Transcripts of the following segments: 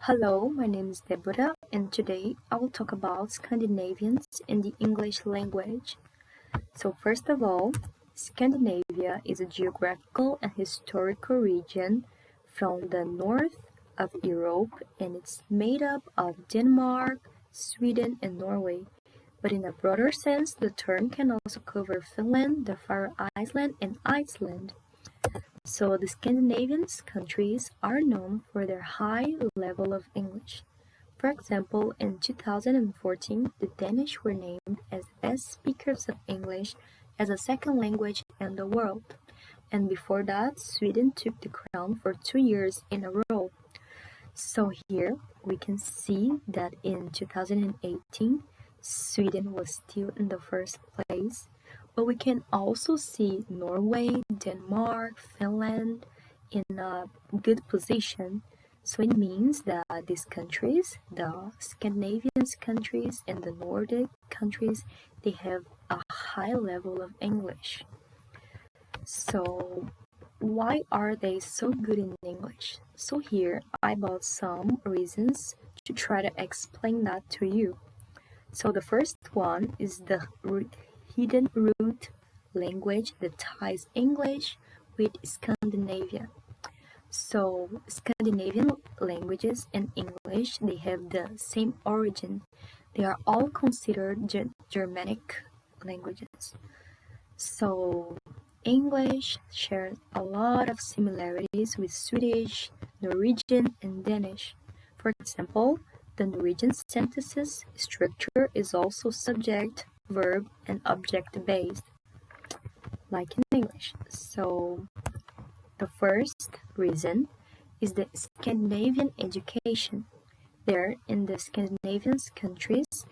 Hello, my name is Deborah, and today I will talk about Scandinavians in the English language. So, first of all, Scandinavia is a geographical and historical region from the north of Europe, and it's made up of Denmark, Sweden, and Norway. But in a broader sense, the term can also cover Finland, the Faroe Islands, and Iceland. So the Scandinavian countries are known for their high level of English. For example, in 2014, the Danish were named as the best speakers of English as a second language in the world. And before that, Sweden took the crown for 2 years in a row. So here we can see that in 2018, Sweden was still in the first place, but we can also see Norway, Denmark, Finland in a good position. So it means that these countries, the Scandinavian countries and the Nordic countries, they have a high level of English. So why are they so good in English? So here I brought some reasons to try to explain that to you. So the first one is the hidden root language that ties English with Scandinavia. So Scandinavian languages and English, they have the same origin. They are all considered Germanic languages. So English shares a lot of similarities with Swedish, Norwegian, and Danish. For example, the Norwegian sentences structure is also subject, verb, and object based, like in English. So the first reason is the Scandinavian education. There, in the Scandinavian countries,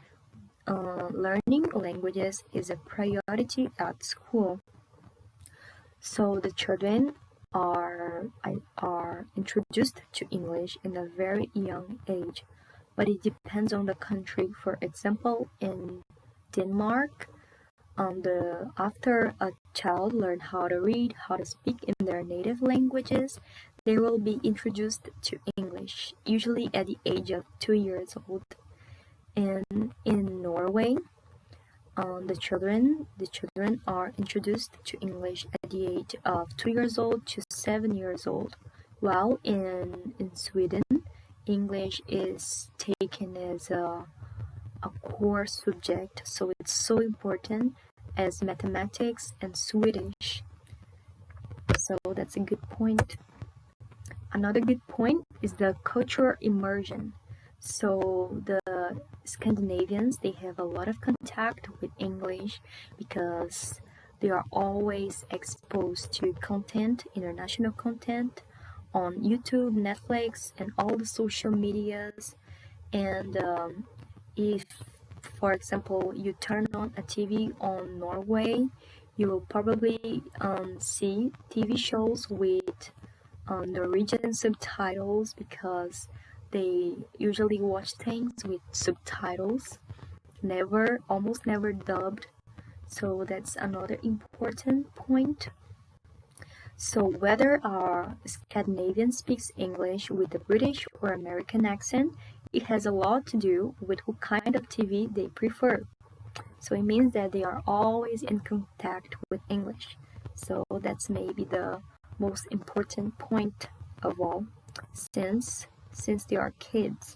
learning languages is a priority at school. So the children are introduced to English in a very young age, but it depends on the country. For example, in Denmark, after a child learn how to read, how to speak in their native languages, they will be introduced to English, usually at the age of 2 years old. And in Norway, the children are introduced to English at the age of 2 years old to 7 years old, while in Sweden, English is taken as a core subject, so it's so important as mathematics and Swedish. So that's a good point. Another good point is the cultural immersion. So the Scandinavians, they have a lot of contact with English because they are always exposed to content, international content on YouTube, Netflix, and all the social medias. And if, for example, you turn on a TV on Norway, you will probably see TV shows with Norwegian subtitles because they usually watch things with subtitles, almost never dubbed. So that's another important point. So whether a Scandinavian speaks English with a British or American accent, it has a lot to do with what kind of TV they prefer. So it means that they are always in contact with English. So that's maybe the most important point of all, since they are kids.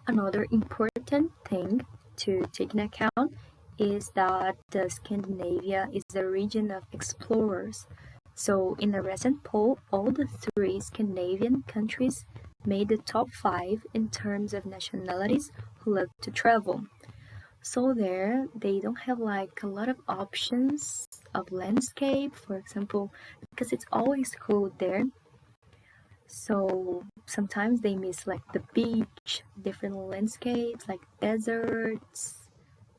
Another important thing to take in account is that Scandinavia is a region of explorers. So in a recent poll, all the three Scandinavian countries made the top 5 in terms of nationalities who love to travel. So there, they don't have like a lot of options of landscape, for example, because it's always cold there. So sometimes they miss like the beach, different landscapes like deserts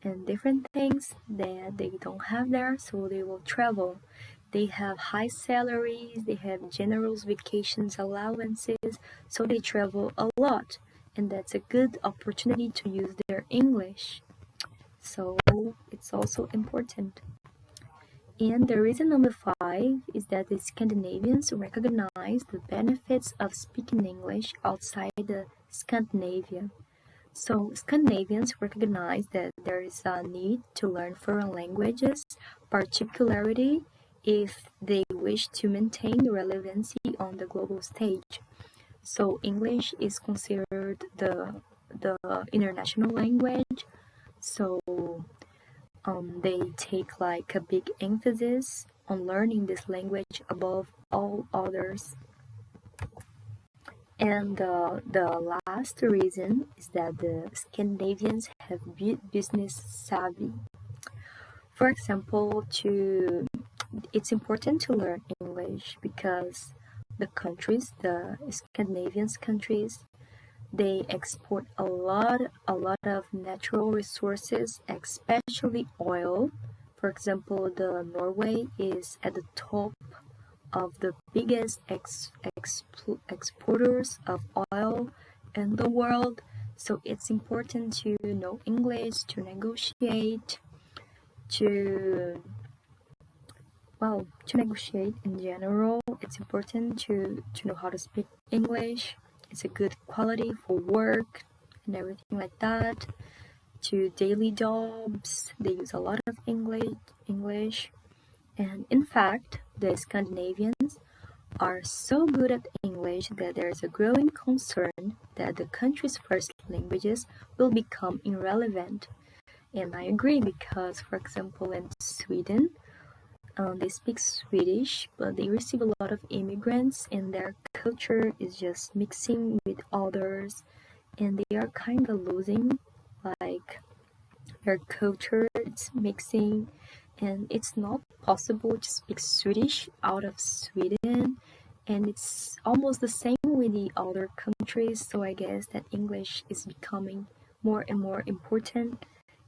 and different things that they don't have there, so they will travel. They have high salaries, they have generous vacations allowances, so they travel a lot, and that's a good opportunity to use their English. So it's also important. And the reason number 5 is that the Scandinavians recognize the benefits of speaking English outside the Scandinavia. So Scandinavians recognize that there is a need to learn foreign languages, particularly if they wish to maintain relevancy on the global stage. So English is considered the international language. So they take like a big emphasis on learning this language above all others. And the last reason is that the Scandinavians have business savvy. For example, it's important to learn English because the Scandinavian countries, they export a lot of natural resources, especially oil. For example, the Norway is at the top of the biggest exporters of oil in the world. So it's important to know English, to negotiate, to negotiate in general. It's important to know how to speak English. It's a good quality for work and everything like that. To daily jobs, they use a lot of English. And in fact, the Scandinavians are so good at English that there is a growing concern that the country's first languages will become irrelevant. And I agree because, for example, in Sweden, they speak Swedish, but they receive a lot of immigrants and their culture is just mixing with others, and they are kind of losing like their culture. It's mixing, and it's not possible to speak Swedish out of Sweden, and it's almost the same with the other countries. So I guess that English is becoming more and more important,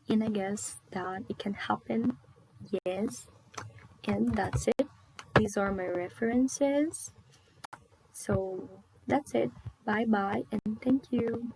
and I guess that it can happen. Yes. And that's it. These are my references. So that's it. Bye bye and thank you.